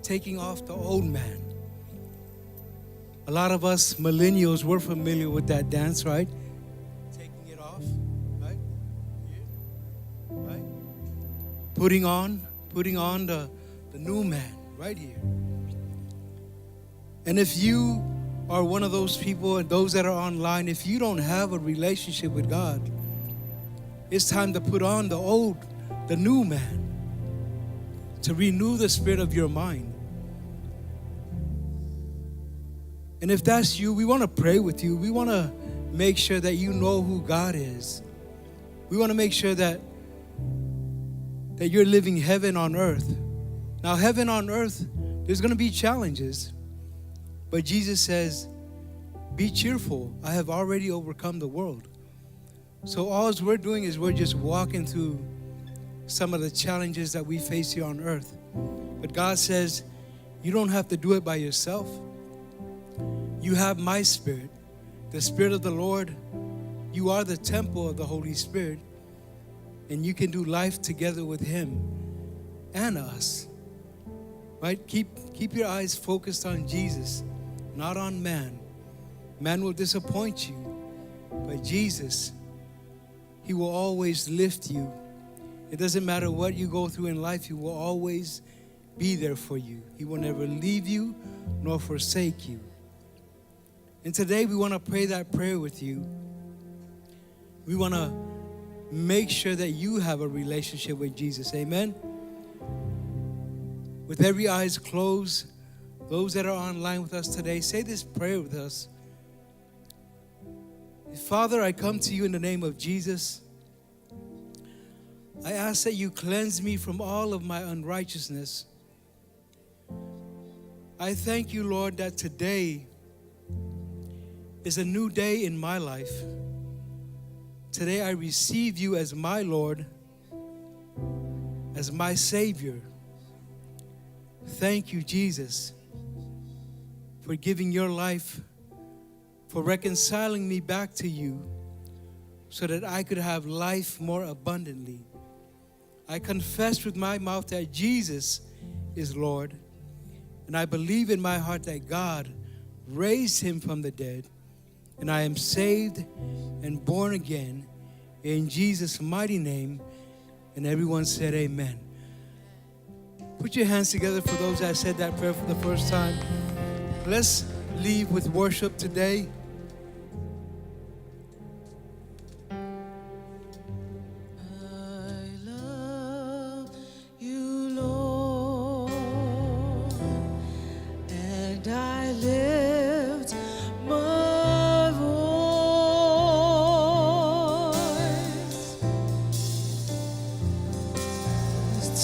S2: the old man. A lot of us millennials, we're familiar with that dance, right? Taking it off, right? Right? putting on the new man right here. And if you are one of those people, and those that are online, if you don't have a relationship with God, it's time to put on the new man, to renew the spirit of your mind. And if that's you, we want to pray with you. We want to make sure that you know who God is. We want to make sure that you're living heaven on earth. Now, heaven on earth, there's going to be challenges. But Jesus says, be cheerful. I have already overcome the world. So all we're doing is we're just walking through some of the challenges that we face here on earth. But God says, you don't have to do it by yourself. You have my spirit, the Spirit of the Lord. You are the temple of the Holy Spirit. And you can do life together with Him and us. Right? Keep your eyes focused on Jesus, not on man. Man will disappoint you, but Jesus, He will always lift you. It doesn't matter what you go through in life, He will always be there for you. He will never leave you nor forsake you. And today we want to pray that prayer with you. We want to make sure that you have a relationship with Jesus. Amen? With every eyes closed, those that are online with us today, say this prayer with us. Father, I come to you in the name of Jesus. I ask that you cleanse me from all of my unrighteousness. I thank you, Lord, that today is a new day in my life. Today I receive you as my Lord, as my Savior. Thank you, Jesus, for giving your life, for reconciling me back to you so that I could have life more abundantly. I confess with my mouth that Jesus is Lord, and I believe in my heart that God raised him from the dead, and I am saved and born again in Jesus' mighty name. And everyone said amen. Put your hands together for those that said that prayer for the first time. Let's leave with worship today.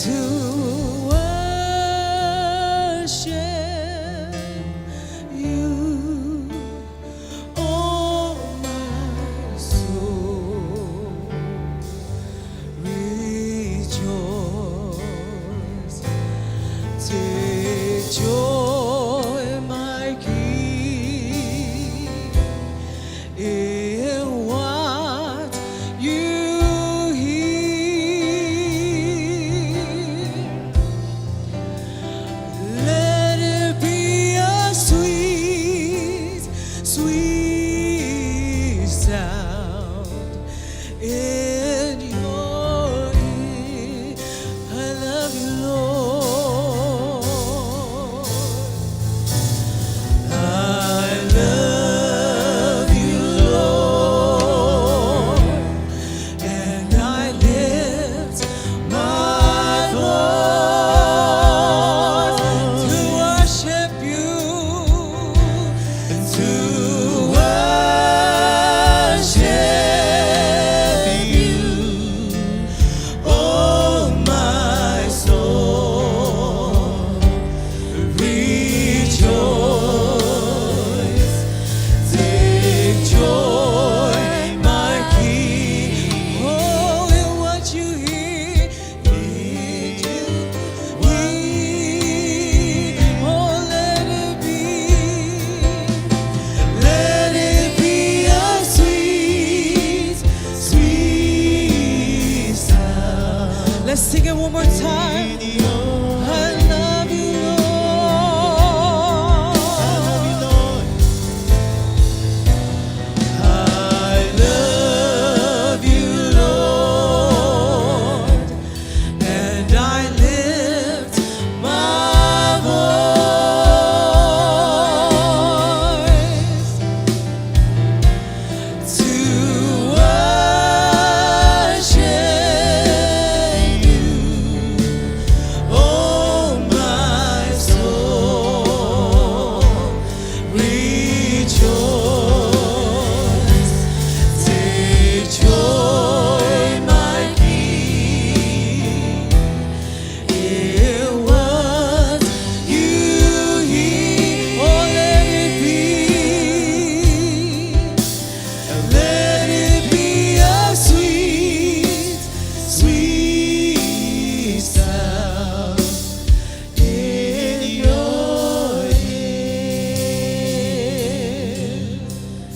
S6: To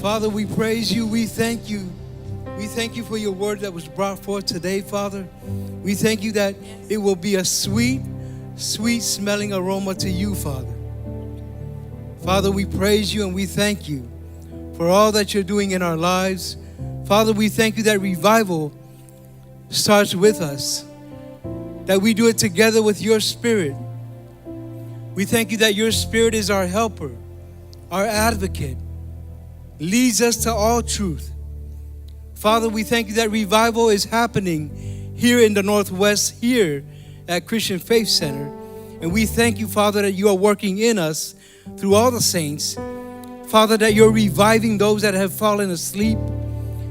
S2: Father, we praise you. We thank you. We thank you for your word that was brought forth today, Father. We thank you that it will be a sweet, sweet smelling aroma to you, Father. Father, we praise you and we thank you for all that you're doing in our lives. Father, we thank you that revival starts with us, that we do it together with your Spirit. We thank you that your Spirit is our helper, our advocate, leads us to all truth. Father, we thank you that revival is happening here in the Northwest, here at Christian Faith Center. And we thank you, Father, that you are working in us through all the saints. Father, that you're reviving those that have fallen asleep.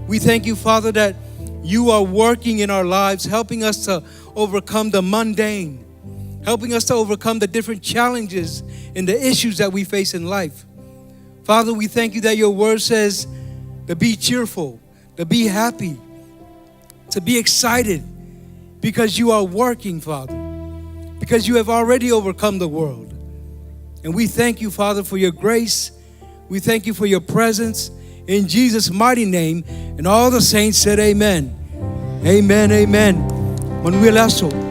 S2: We thank you, Father, that you are working in our lives, helping us to overcome the mundane, helping us to overcome the different challenges and the issues that we face in life. Father, we thank you that your word says to be cheerful, to be happy, to be excited, because you are working, Father, because you have already overcome the world. And we thank you, Father, for your grace. We thank you for your presence. In Jesus' mighty name, and all the saints said amen. Amen, amen. Manuel Aso.